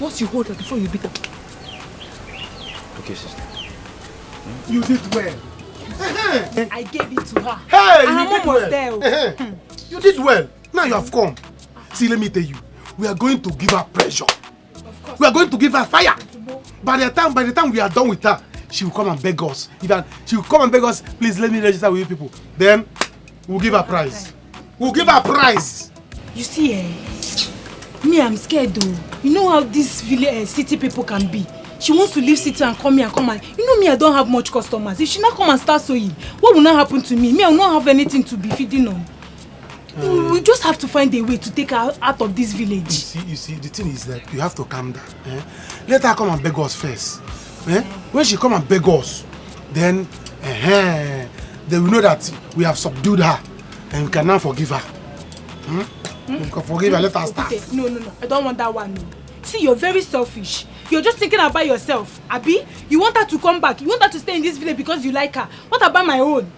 Once you hold her before you beat her. Okay, sister. You did well. I gave it to her. Hey, and you her did mom was well. there. You did well. Now you have come. See, let me tell you, we are going to give her pressure. We are going to give her fire. By the time we are done with her, she will come and beg us. She will come and beg us, please let me register with you people. Then we'll give her prize. We'll give her prize. You see, me, I'm scared though. You know how these city people can be. She wants to leave city and come here and come and... You know me, I don't have much customers. If she not come and start sewing, what will not happen to me? Me, I will not have anything to be feeding on. We just have to find a way to take her out of this village. You see, the thing is that you have to calm down. Let her come and beg us first. When she come and beg us, then they will know that we have subdued her and we can now forgive her. We can forgive her, let her start. Okay. No. I don't want that one. No. See, you're very selfish. You're just thinking about yourself. Abi, you want her to come back. You want her to stay in this village because you like her. What about my own?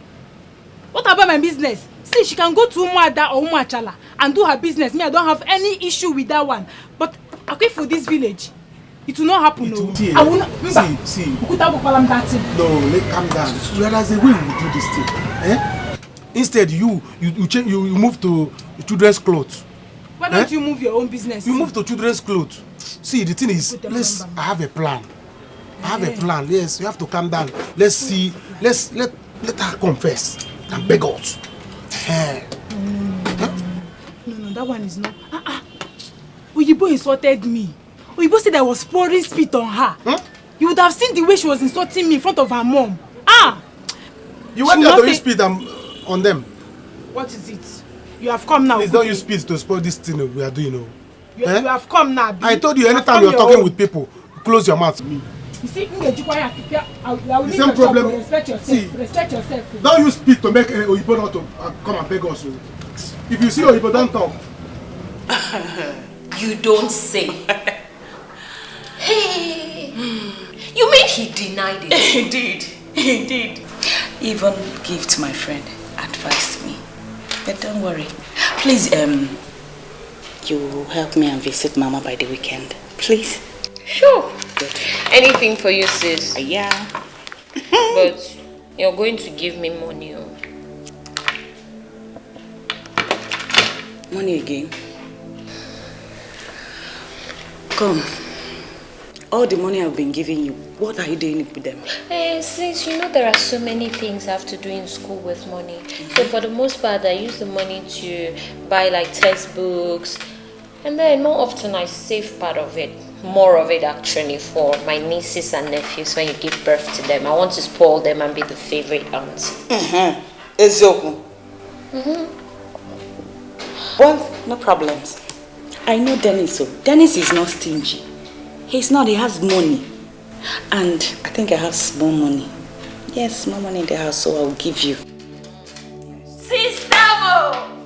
What about my business? See, she can go to Umuada or Umuachala and do her business. Me, I don't have any issue with that one. But okay, for this village, it will not happen. No. I will not. See. No, let calm down. There's a way we do this thing. Instead, you move to children's clothes. Why don't you move your own business? You move to children's clothes. See, the thing is, I have a plan. Yes, you have to calm down. Let's see. Let her confess and beg us. No, that one is not. Oyibo insulted me. Oyibo said I was pouring spit on her. You would have seen the way she was insulting me in front of her mom. You went there to use spit on them. What is it? You have come now. Please don't use spit to spoil this thing we are doing. You have come now. I told you anytime you're talking with people, close your mouth. You see, I will the same problem. Respect yourself. See, respect yourself. Don't use spit to make Oyibo not to come and beg us. If you see Oyibo, don't talk. You don't say. Hey, you mean he denied it? He did. Even gift my friend advised me. But don't worry. Please, you help me and visit Mama by the weekend. Please. Sure. Good. Anything for you, sis. Yeah. But you're going to give me money. Money again? Come. All the money I've been giving you, what are you doing with them? Sis, you know there are so many things I have to do in school with money. So for the most part, I use the money to buy like textbooks. And then more often I save part of it. More of it actually for my nieces and nephews when you give birth to them. I want to spoil them and be the favorite aunt. Ezoku. Well, no problems. I know Dennis. So Dennis is not stingy. He's not, he has money. And I think I have small money. Yes, small money in the house, so I'll give you. Sister,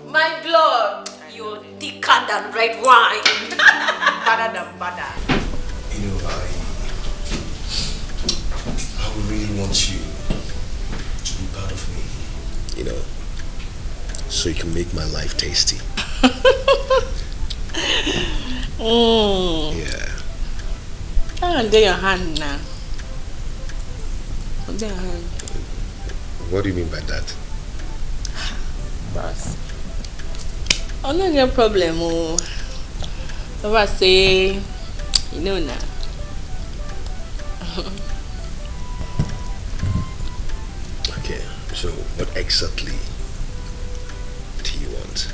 my blood, you're thicker than red wine. Better than butter. You know, want you to be part of me, you know, so you can make my life tasty. Yeah. Under your hand now. Under your hand. What do you mean by that? Boss. Oh, no, no problem. Oh, I say, you know now. Okay, so what exactly do you want?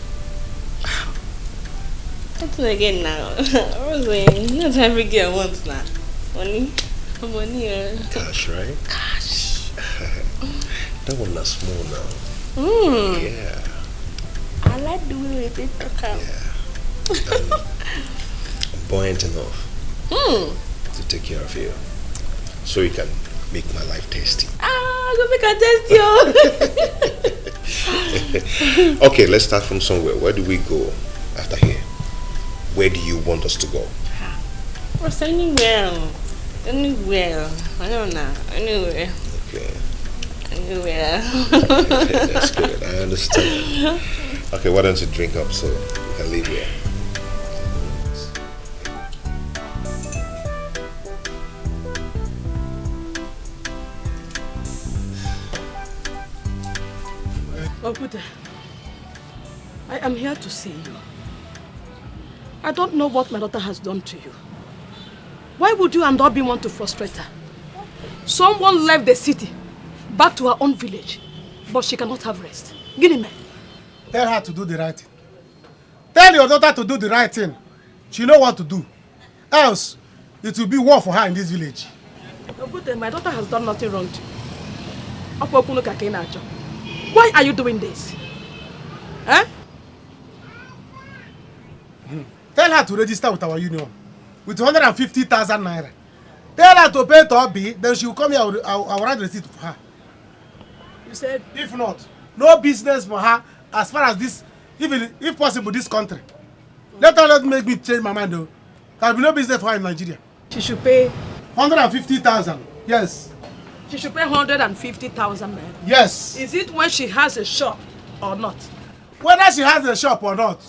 That's again now. I was saying, not every girl wants now. Money? Money. Cash, right? Cash. That one is small now. Yeah. I like the way we did talk out. I'm buoyant enough to take care of you, so you can make my life tasty. Go make a test, yo. Okay, let's start from somewhere. Where do we go after here? Where do you want us to go? What's anywhere? Anywhere. I don't know. Anywhere. Okay. Anywhere. That's good. I understand. Okay, why don't you drink up so we can leave here? Ogude, I am here to see you. I don't know what my daughter has done to you. Why would you and Obi want to frustrate her? Someone left the city, back to her own village, but she cannot have rest. Guinea man. Tell her to do the right thing. Tell your daughter to do the right thing. She know what to do. Else, it will be war for her in this village. Ogude, my daughter has done nothing wrong to you. Why are you doing this? Huh? Tell her to register with our union with 150,000 naira. Tell her to pay to Obi, then she will come here. I will write the receipt for her. You said? If not, no business for her as far as this, even if possible, this country. Let her not make me change my mind though. There will be no business for her in Nigeria. She should pay 150,000. Yes. She should pay 150,000 naira. Yes. Is it when she has a shop or not? Whether she has a shop or not,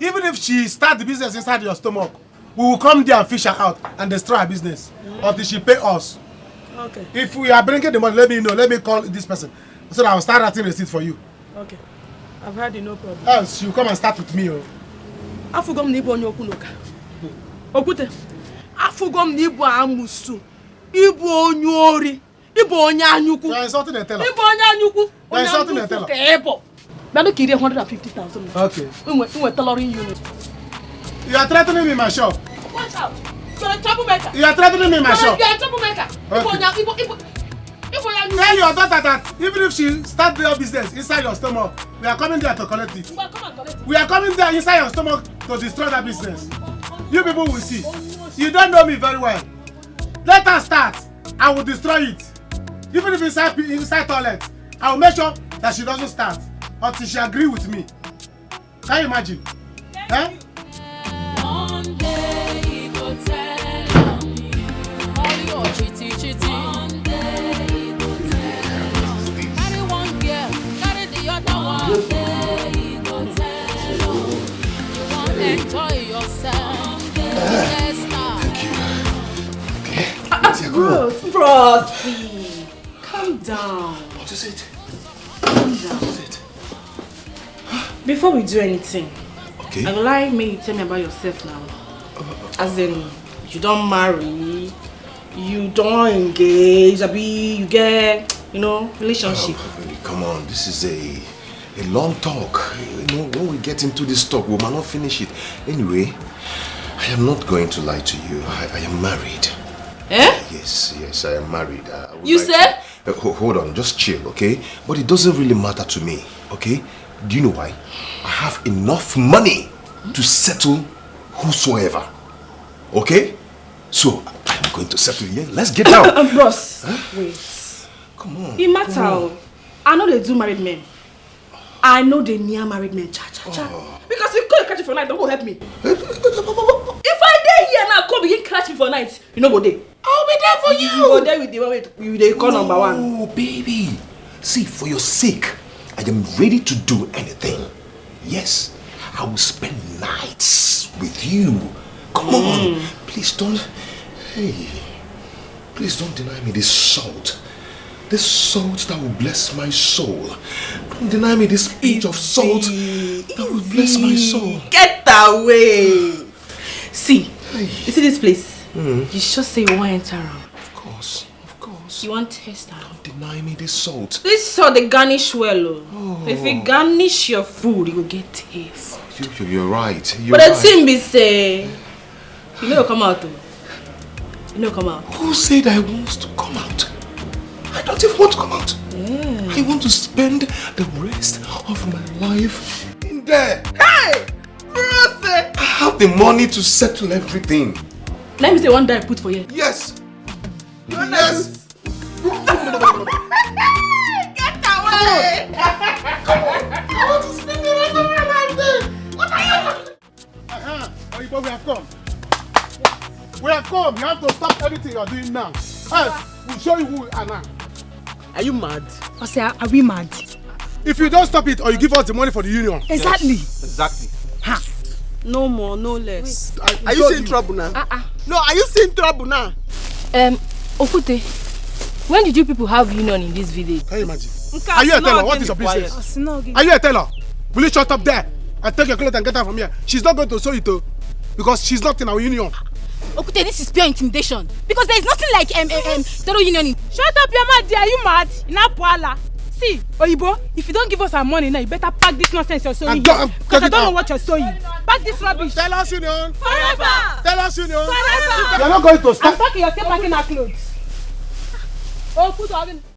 even if she starts the business inside your stomach, we will come there and fish her out and destroy her business until she pay us. Okay. If we are bringing the money, let me know. Let me call this person so that I will start writing receipt for you. Okay. I've heard you, no problem. Else, you come and start with me. Afugom ni ibu onye okunoka. Okwute. Afugom ni ibu amusu. Ibu onye ori. Ibu onye anyukwu. You are insulting the teller. Ibu onye anyukwu. You are insulting the teller. Ebo. Bado kiri 150,000. Okay. Unwe tailoring unit. You are threatening me in my shop. Watch out. You're a troublemaker. You are threatening me in my shop. You're a troublemaker. Okay. Tell your daughter that even if she starts your business inside your stomach, we are coming there to collect it. We are coming there inside your stomach to destroy that business. You people will see. You don't know me very well. Let her start. I will destroy it. Even if inside toilet, I will make sure that she doesn't start until she agree with me. Can you imagine? Eh? One day he go tell me all your chitty. One day he go tell me carry one girl, carry the other one. One day he go tell me you want enjoy yourself. Let's start. Thank you. Frosty, calm down. What is it? Calm down. What is it? Before we do anything, okay, I would like me you tell me about yourself now. As in, you don't marry, you don't engage, you get, relationship. Come on, this is a long talk. When we get into this talk, we might not finish it. Anyway, I am not going to lie to you. I am married. Eh? Yes, I am married. You said? Hold on, just chill, okay? But it doesn't really matter to me, okay? Do you know why? I have enough money to settle whosoever, okay? So, I'm going to settle here. Let's get down. Bros, huh? wait. Come on. It matter. I know they do married men. I know they near married men. Cha. Because if you go catch you for night, don't go help me. If I dey here now, come begin catch me for night, you know go dey. I'll be there for you. You go there with the one with the call number 1. Oh, baby. See, for your sake, I am ready to do anything. Yes, I will spend nights with you. Come on. Please don't... Hey. Please don't deny me this salt. This salt that will bless my soul. Don't deny me this pinch of salt that will bless my soul. Get away. See, you see this place? You just say you want to enter around. Of course. You want to taste that? Don't deny me this salt. This salt they garnish well. If you garnish your food, you will get taste. You're right. But the thing be say, you know come out. You know come out. Who said I want to come out? I don't even want to come out. I want to spend the rest of my life in there. Hey! Bro, I have the money to settle everything. Let me say one day I put for you. Yes. Yes. Get away! Come on. I want to spend the rest of my life there. What are you? Oyibo, we have come. We have come. You have to stop everything you are doing now. We'll show you who we are now. Are you mad? Ose, are we mad? If you don't stop it or you give us the money for the union. Exactly. Yes, exactly. Ha. No more, no less. Are you seeing trouble now? No, are you seeing trouble now? Okute, when did you people have union in this village? Can you imagine? Are you a teller? What is your business? Are you a teller? Will you shut up there and take your clothes and get out from here? She's not going to sew it though, because she's not in our union. Okute, this is pure intimidation. Because there is nothing like terror union. Shut up, your mad. Are you mad? Inapuala. See, Oyibo, if you don't give us our money now, you better pack this nonsense you're sewing here. Because I don't know what you're sewing. Pack this rubbish. Tell us union. Forever. Tell us union. Forever. You're not going to stop. I'm talking, you're still packing our clothes. Oh, put